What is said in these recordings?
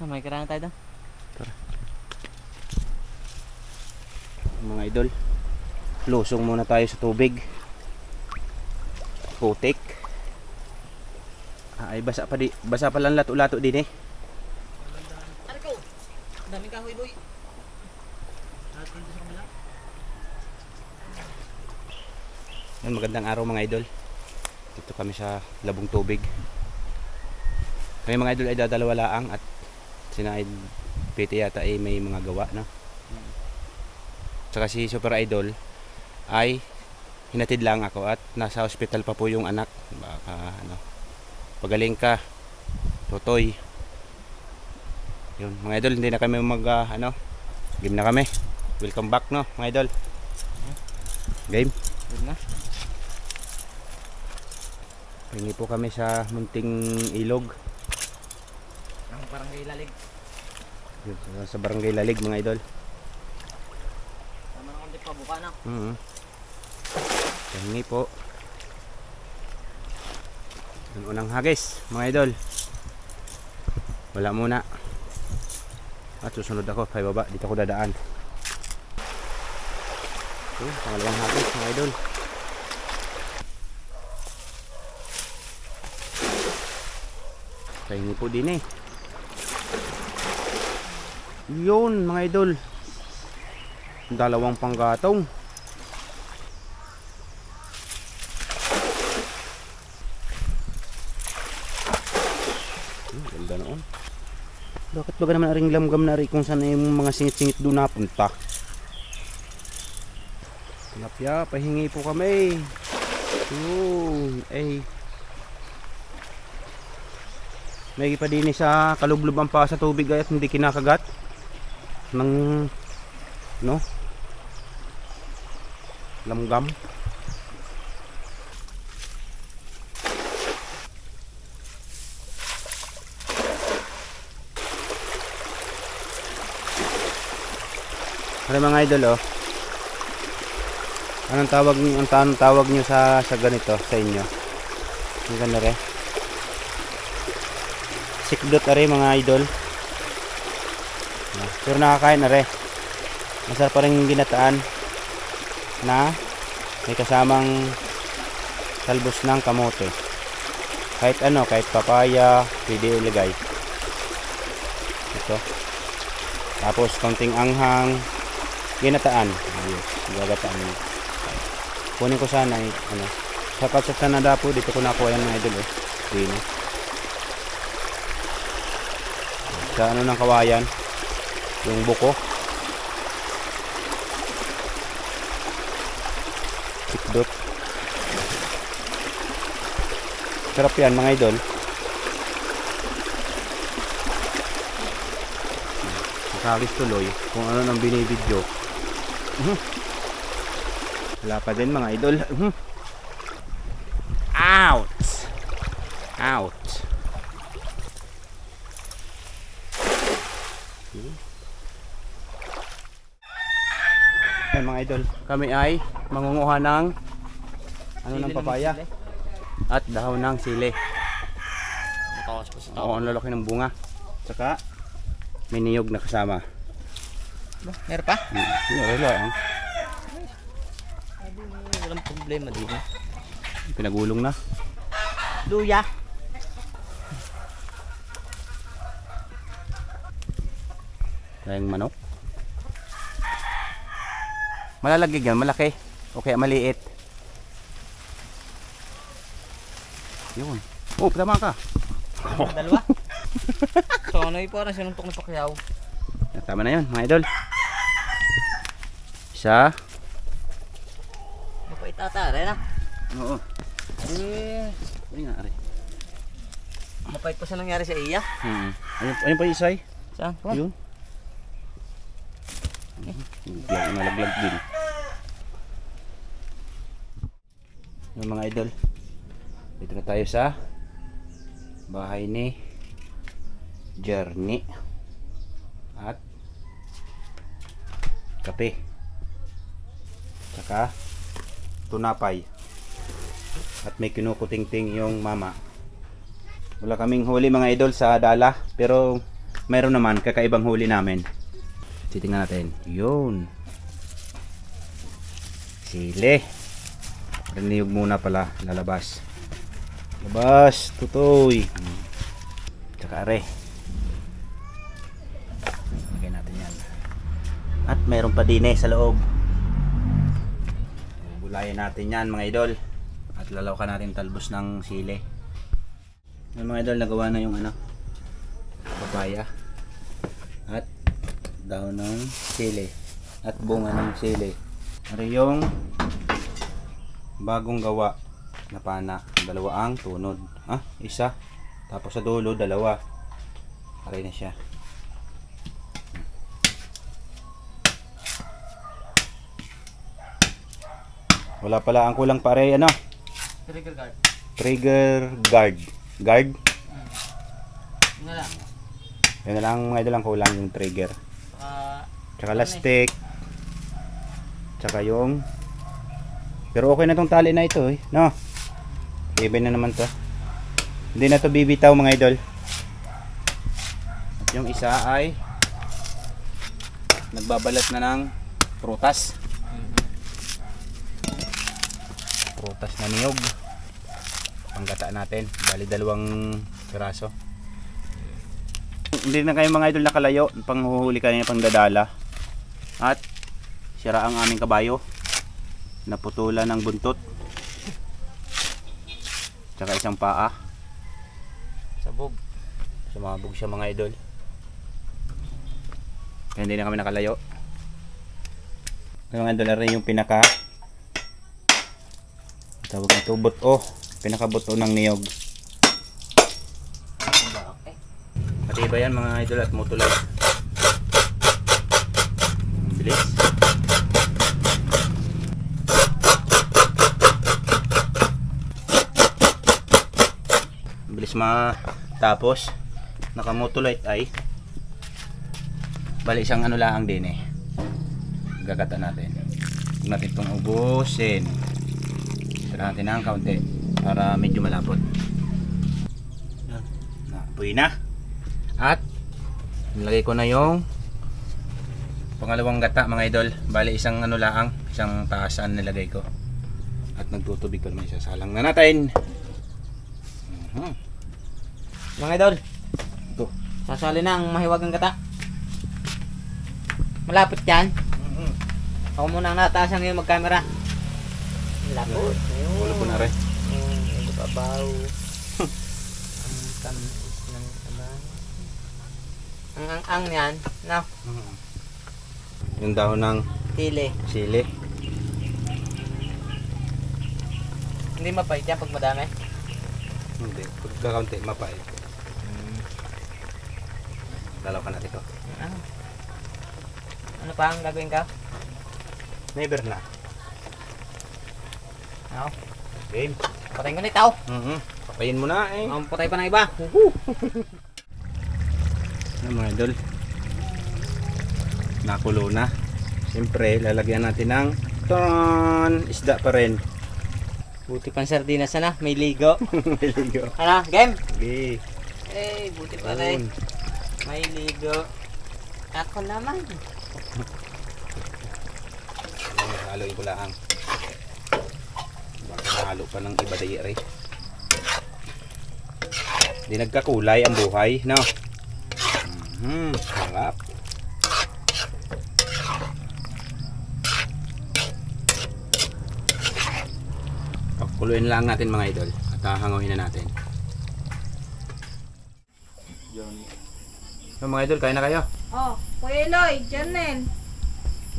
May kailangan tayo doon. Tara. Mga idol, lusong muna tayo sa tubig. Putik. Ay basa pa lang lato-lato din eh. Arko. Daming kahoy boy. Yan, magandang araw mga idol. Dito kami sa labong tubig. Kami mga idol ay dadalawa laang at sina PT yata ay may mga gawa no. Tsaka si Super Idol ay hinatid lang ako at nasa hospital pa po yung anak. Baka ano, pagaling ka Totoy. Yun mga idol, hindi na kami game na kami. Welcome back no mga idol. Game. Yun na. Hingi po kami sa munting ilog. Ang barangay Lalig. Yun, sa barangay Lalig mga idol. Tama na konti pa buka na. Hingi po. Yung unang hagis mga idol. Wala muna. At susunod ako kay baba. Dito ako dadaan. Pangalawang hagis mga idol. Hingi po din eh. Yun mga idol. Dalawang panggatong. Ganda noon. Bakit ba naman aring lamgam na rin kung saan yung mga singit-singit doon napunta? Tilapia, pahingi po kami. Yun, eh. May pa din sa kalubluban pa sa tubig at hindi kinakagat ng no lamgam. Ano mga idol oh. Anong tawag niyo sa ganito sa inyo? Ang ganda rin. Sikdot are mga idol. Pero nakakain are. Masarap pa rin ginataan na may kasamang talbos ng kamote. Kahit ano, kahit papaya, pwede ilagay. Ito. Tapos konting anghang, ginataan. Ayun, gagataan. Kunin ko sana sa patsat na dapo dito ko nakuha yan mga idol eh. Dino. Sa ng kawayan yung buko sikdot sarap yan mga idol. Nakakis tuloy kung ano nang binibidyo. Wala pa din mga idol. Out out. Yan mga idol, kami ay mangunguha ng ng papaya at dahon ng sili. Matawas pa sa tao. Oo, ang lalaki ng bunga. Tsaka may niyog na kasama. Meron pa? Wala. Walang problema din. Pinagulong na. Luya. Tayong manok. Malalagig yan, malaki. Okay, maliit. Yun. Oh, tama ka. Dalawa. So ano yung parang sinuntok na pakyaw. Tama na yun, mga idol. Isa. Mapait ata, rin ah. Oo. Ano nga, ari? Mapait pa sa nangyari sa iya. Ayun pa yung isay. Saan? Yun. Nalaglag din. Yung mga idol, dito na tayo sa bahay ni Journey at kape tsaka tunapay at may kinukuting-ting yung mama. Wala kaming huli mga idol sa dala pero mayroon naman kakaibang huli namin. Titingnan natin. Yun. Sili. Niyog muna pala, lalabas. Labas, tutoy. Tsaka are. Lagay natin yan. At mayroon pa din sa loob. Gulayan natin yan mga idol. At lalawakan natin talbos ng sili. Yung mga idol, nagawa na yung papaya. At daon ng sili. At bunga ng sili. Ano yung bagong gawa na pana, dalawa ang tunod. Isa. Tapos sa dulo, dalawa. Aray na siya. Wala pala ang kulang pare, Trigger guard. Trigger guard. Guard? Yun na lang. Yun na lang mga idol ang kulang yung trigger. Tsaka elastic. Tsaka yung pero okay na tong tali na ito no? Even na naman to. Hindi na to bibitaw mga idol. At yung isa ay nagbabalat na ng prutas. Prutas na niyog. Panggata natin. Bali 2 piraso. Hindi na kayo mga idol nakalayo. Panghuhuli kayo pang dadala. At sira ang aming kabayo. Naputulan ng buntot. Tsaka isang paa. Sabog. Sumabog siya mga idol. Kaya hindi na kami nakalayo. Kaya mga idol rin yung pinaka tawag nito buto. Pinaka buto ng niyog. Pati ba yan mga idol at mutulay. Bilis. Bilis matapos. Nakamutulite ay bali isang laang din gagata natin. Huwag natin itong ubusin. Tira natin ng kaunti para medyo malapot. Naapoy na. At nilagay ko na yung pangalawang gata mga idol. Bali isang laang, isang taasan nilagay ko. At nagtutubig ko naman, isasalang na natin. Mga idol, ito. sasali na ang mahiwagang gata. Malapit yan. Ako muna ang nataasan ngayon mag-camera. Malapot. Ulo po na rin. Ang babaw. Ang tamis ng abang. Ang yan. No? Yung dahon ng Sili. sili. Hindi mapait yan pag madami. Hindi. Pagkakaunti, mapait. Dalaw ka natin ito. Ano pa ang gagawin ka? Never na. Ako. Game. Patayin ko na itaw. Papayin mo na Ang patay pa ng iba. Mga idol. Nakulo na. Siyempre, lalagyan natin ng isda pa rin. Buti pang sardinas na, may ligo. May ligo. Ano, game? Okay. Eh, buti pa rin. May ligo. Ako naman. Haloy ko lang. Baka nahalo pa ng iba dayari. Hindi nagkakulay ang buhay, no? Sarap. Pakuluin lang natin mga idol at hangawin na natin. So, mga idol, kain na kayo? Oh, Kuya Eloy, Janel,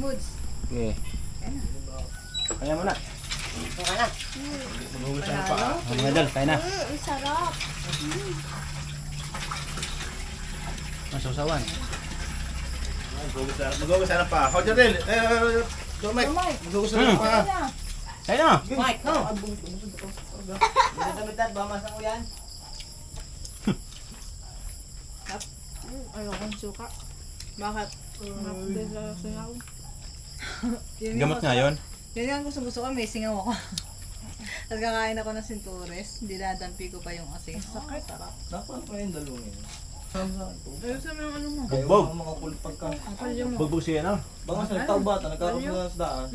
Moods. Okay. Kaya mo na. Ito na. Mga idol, kain na. Ang sarap. Masusawan. Mag-ugas na pa. How Janel? Mike. Mag-ugas na pa. Kain na. Mike, no? Damit-damit, bamasa ko yan. Ayokong suka. Bakit? Hindi sa singaw. Gamot nga yun. Yun yung gusto ko, may singaw ako. Tapos kakain ako ng sintures, dinadampi ko pa yung asin. Sakit, sarap. Dapat pa yung dalawang yun. Ayusin mo yung ano mo. Bugbog. Mga kulit pagka. Ang kalyo mo. Bugbog siya na. Baka sa nagtao bata, nagkakaroon sa daan.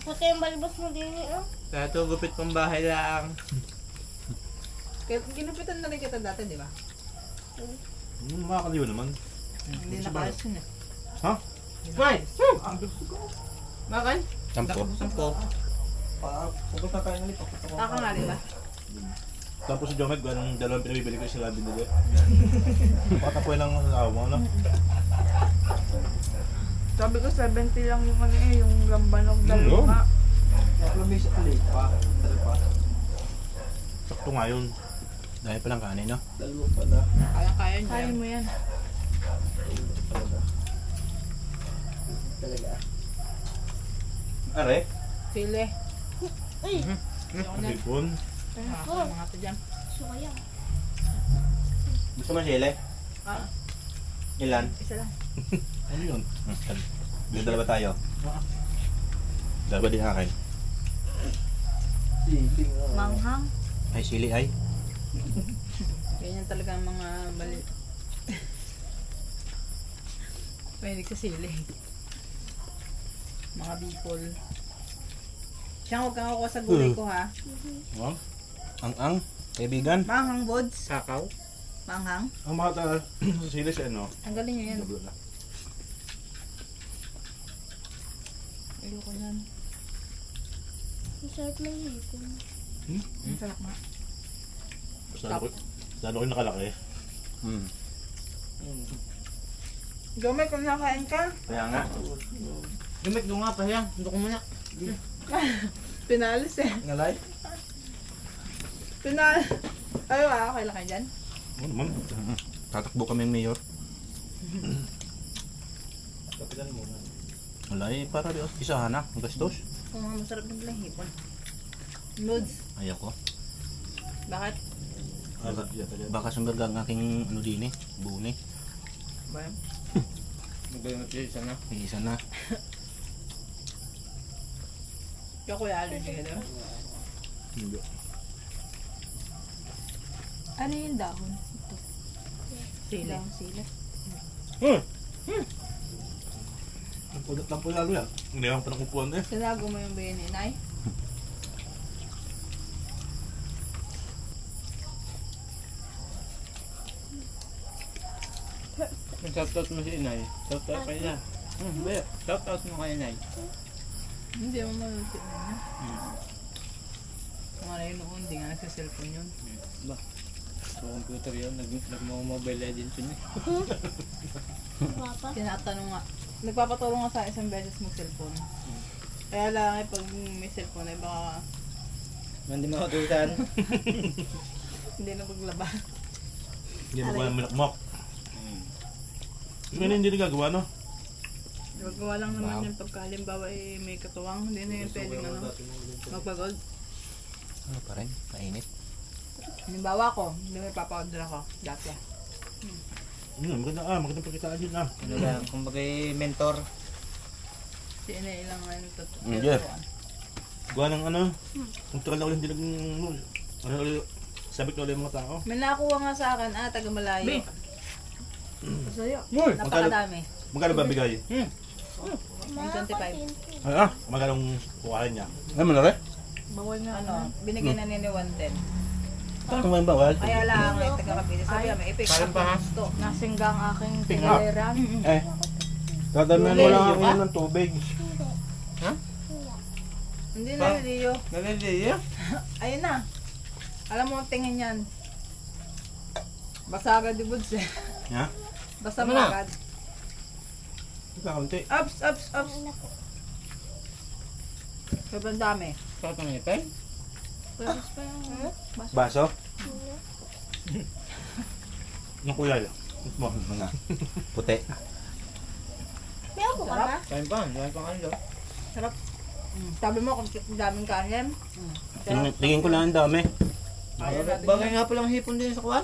Puti yung balbas mo din eh. Kaya ito, gupit pang bahay lang. Kaya ginupitan na rin kita dati, di ba? Makakaliw naman. Hindi nakaayos yun eh. Ha? Why? Bakit? Sampo. Sampo. Pagkat na tayo nalito. Taka nga rin ba? Tapos si Jomet, ganun dalawang pinabibili ko sila binili. Patapoy lang sa tao mo, ano? Sabi ko 70 lang yung ano eh, yung lambanog dalawa. Naklumi sa ulit pa. Dalawa pa. Sakto nga yun. Dahil pa lang kanin, no? Dalawa pala. Kaya niya. Kaya mo yan. Talaga. Are? Sili. Ay, Ayoko na. Hipon. Mga ito dyan. sayang. Gusto mo sili? Ah, Ilan? isa lang. Ano yun? Dalawa tayo. Dalawa din akin. Siping. Manghang. Ay, sili ay. Ganyan talaga ang mga bali. Pwede ka sili. Mga bipol. Siyang huwag kang kukuha sa gulay ko ha. Oh? Ang kaibigan. Manghang bods. Kakaw. Manghang. Ang mga sa sili siya, no? Tanggalin nyo yan. Double na. Ayoko yan. Masarap ng hipon. Ang sarap nga. Lalo ko yung nakalaki. Hmm. Gomay, kung nakain ka. Kaya nga. Gumit ko nga pa yan. Hindi ko muna. Pinalis eh. Ngalay? Ay, okay lang kayo dyan? Oo naman. Tatakbo kaming mayor. Kapitan muna. Wala eh, para di isahan na. Ang gastos. Kung mga masarap ng bilang hipon. Nudes. Ayaw ko. Bakit? Baka sumberga ang aking ano din eh. Buni. Ba? Magagamit yun isa na. May isa na. Yung kuya allergy ka diba? Hindi. Ano yung dahon? Ito. Sili. Dahon sili. Ang pulat lang po lalo yan. Hindi lang pa nakupuan eh. Sinago mo yung bayan ni Nay? Shoutout mo si Inay. Shoutout kay Inay. Shoutout mo kay Inay. Hindi mo malutin na niya. Kung ano yun noon, hindi nga nagsa-cellphone yun. Sa computer yun. Nag-mobile legends yun eh. Papa. Tinatanong nga. Nagpapatulong nga sa isang beses mo cellphone. Kaya lang pag may cellphone ay baka Hindi makatutan. hindi na paglaba. Hindi mo kaya minakmak. Ngayon hindi nagagawa, no? Gagawa lang naman yung pagka halimbawa may katuwang. Hindi na yun pwedeng magpagod. Ano pa rin? Mainit. Halimbawa ko, hindi may papaorder ako. Dati. Magandang pagkitaan yun ah. Ano lang, kumbaga mentor. Si Inay lang nga yung Yeah. Gawa ng ano, kung tagal na ulit hindi ano ulit, sabi ko ulit mga tao. May nakuha nga sa akin, taga malayo. Be. Sa'yo. Uy, Napakadami. magkano ba bigay? Yung 25. Magkano kukain niya? Ay, malari? Bawal nga. Ano, binigay na nila 110. Ano ba yung bawal? Kaya lang, ay taga-kapili. Sabi nga, may epic. Parang pa, ha? Gusto. Nasingga ang aking Pick up. tigalera. Eh. Dadamihan mo lang ako yan ng tubig. Hindi na, Leo. Naliliya? Ayun na. Alam mo, tingin yan. Basa agad di buds eh. Ha? Basta Ano mo na? agad. Kaunti. Ups, ups, ups. Sobrang dami. Shoutout mo ipay? Pwede pa yung Baso? Ng kuya yun. Mo. Puti. May ako ka na? Kain pa, kain pa kain daw. Sarap. Sabi mo, kung daming kanin. Tingin ko lang ang dami. Bagay nga palang hipon din sa kuwan.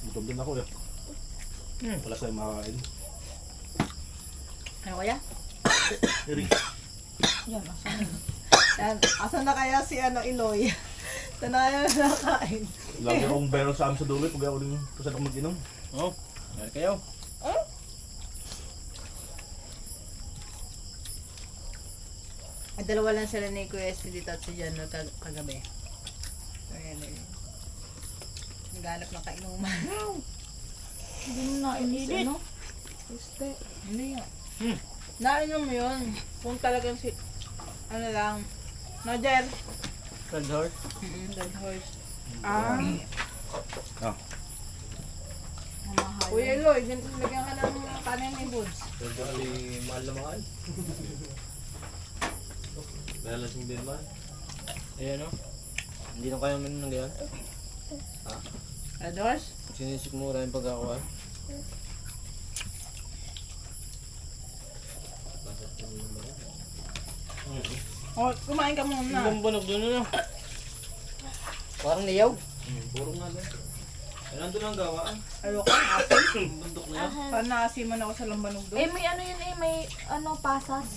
Gutom din ako eh. Wala sa'yo makakain. Ano kaya? Eric. Yan, asan na? Yan, asan na kaya si Iloy? Saan na kaya nakain? Lagi akong viral sa amin sa dulo pag ako din pasad ako mag-inom. Oh, meron kayo. Ay, dalawa lang sila ni Kuya SP dito at si Jan kagabi. So, yan eh. Naghanap ng kainuman. Hindi mo nainis, ano? Este. Hindi nga. Nainom mo yun. Kung talagang si... Ano lang. Nojer. Red horse. Red horse. Oh. Mamahal. Kuya Lloyd, lagyan ka ng kanin ni Buds. Hindi mahal na mahal. Nalasing din man. Ayan o. Hindi na kaya minum ng ganyan. Red horse? Sinisikmura yung pagkakuha. Oh, kumain ka muna. Ang bunog doon na. Parang niyaw. Puro nga doon. Ay, nandun ang gawaan. Ayoko ang asin. Bundok na yan. Parang naasiman ako sa lambanog doon. Eh, may ano yun eh, may ano, pasas.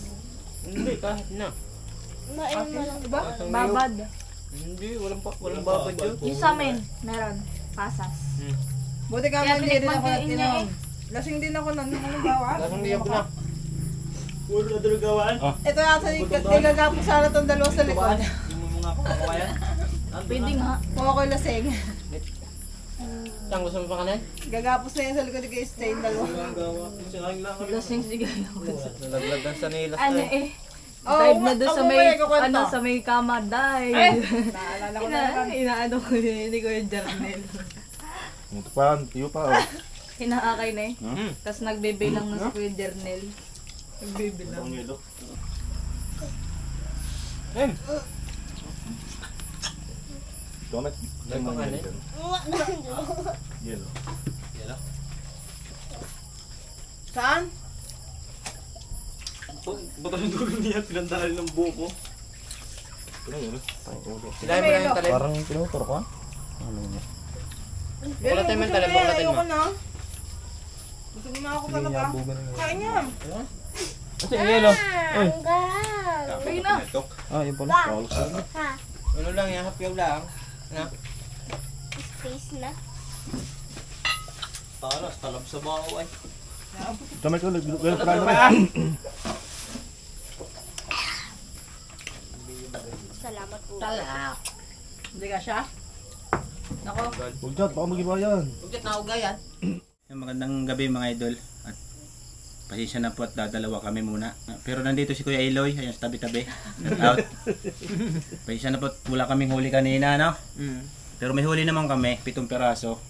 Hindi, kahit na. Nain mo lang. Diba? Babad. Hindi, walang babad yun. Yung sa amin, meron. Pasas. Buti ka Kaya man hindi rin tinikman ako ko yun inom. Lasing din ako nun. Anong bawa? Lasang liyak na. Puro na doon gawaan. Ito nasa nilagapos sana itong dalawa sa likod. Yung mga kakawayan. Pwede nga. Kung ako'y lasing. Saan gusto mo pa kanin? Gagapos na yun sa likod kay Stay yung dalawa. Ang gawa. Sinayang lang kami. Lasing sigay. Nalaglagan sa nilas Ano na. eh. Oh, Dive na doon sa may, umuwi, kukwento. ano, sa may kama, dive. Naalala ko na lang. Inaano ko yun, hindi ko yung journal. Ito pa, tiyo pa oh. Inaakay na eh. Tapos nagbibilang na sa kuya journal. Nagbibilang. Ang yelo. Donut. May pangalan? Yelo. Saan? Ba't ang dulo niya? Pinandali ng buko. Ano yelo? Silahin mo na yung talim. Parang pinutor ko ah. Bulatin mo yung talim, bulatin mo. Ayoko na. Gusto mo na ako talaga. Kain niya. Kasi yelo. Ayun na. Ah, yun pala. Ano lang yan, hapyaw lang. Na? Space na. Talas, talab sa baho ay. Kamay ko, nagbilang pa rin. Salamat po. Tala. Hindi ka siya? Nako. Huwag dyan, baka mag-iba yan. Huwag na ugayan. Magandang gabi mga idol. At pasensya na po at dadalawa kami muna. Pero nandito si Kuya Eloy, ayan sa tabi-tabi. Out. Pasensya na po at wala kaming huli kanina, no? Pero may huli naman kami, 7 peraso.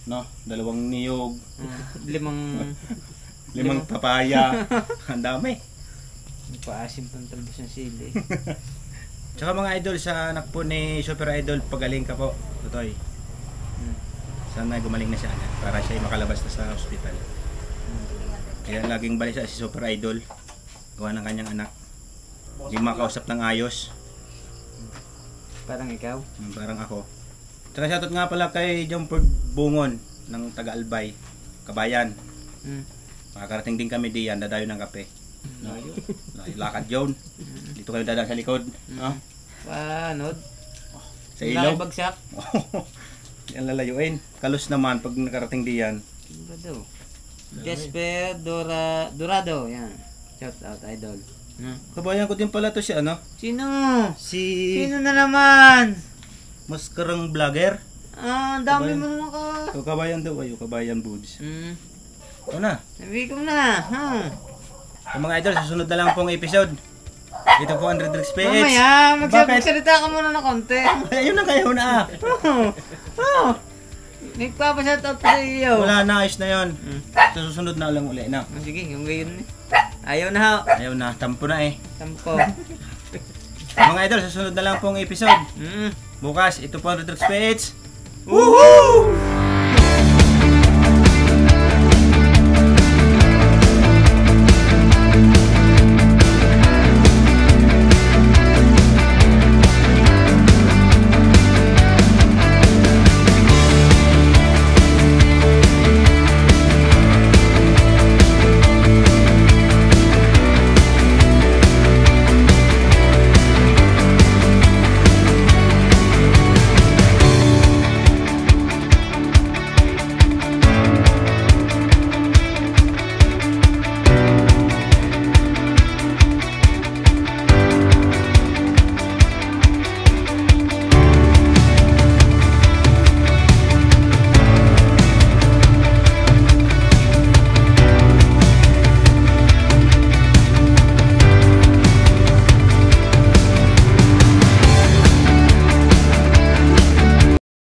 No? 2 niyog, 5 papaya. Ang dami. Paasim pang talbos ng sili. Tsaka mga idol, sa anak po ni Super Idol, pagaling ka po, Tutoy. Sana gumaling na siya agad para siya ay makalabas na sa hospital. Kaya laging balisa si Super Idol, gawa ng kanyang anak. Hindi makausap ng ayos, Parang ikaw. parang ako. Tsaka shoutout nga pala kay Jomford Bungon ng taga Albay, Kabayan. Makakarating din kami diyan, dadayo ng kape. No? Lakad yun. Dito kayo dadaan sa likod. No? Panod. Sa ilaw. Bagsak. Yan lalayuin. Kalos naman pag nakarating diyan. Ano ba daw? Jesper Dorado. Yan. Shout out idol. Kabayan ko din pala to si ano? Sino? Si Sino na naman? maskarang vlogger. Ah, ang dami mo naman ka. O kabayan daw kayo, kabayan boobs. Ito na. Sabi ko na. Yung mga idol, susunod na lang pong episode. Ito po ang Red Rex PH. Mamaya, Bakit? magsalita ka muna ng konti. Ayun na kayo na. Nagpapashoutout pa sa iyo. Wala na, ayos na yun. Ito susunod na lang uli na. Sige, yung gayon eh. Ayaw na ha. Ayaw na, tampo na eh. Tampo. Mga idol, susunod na lang pong episode. Bukas, ito po ang Red Rex PH. Woohoo!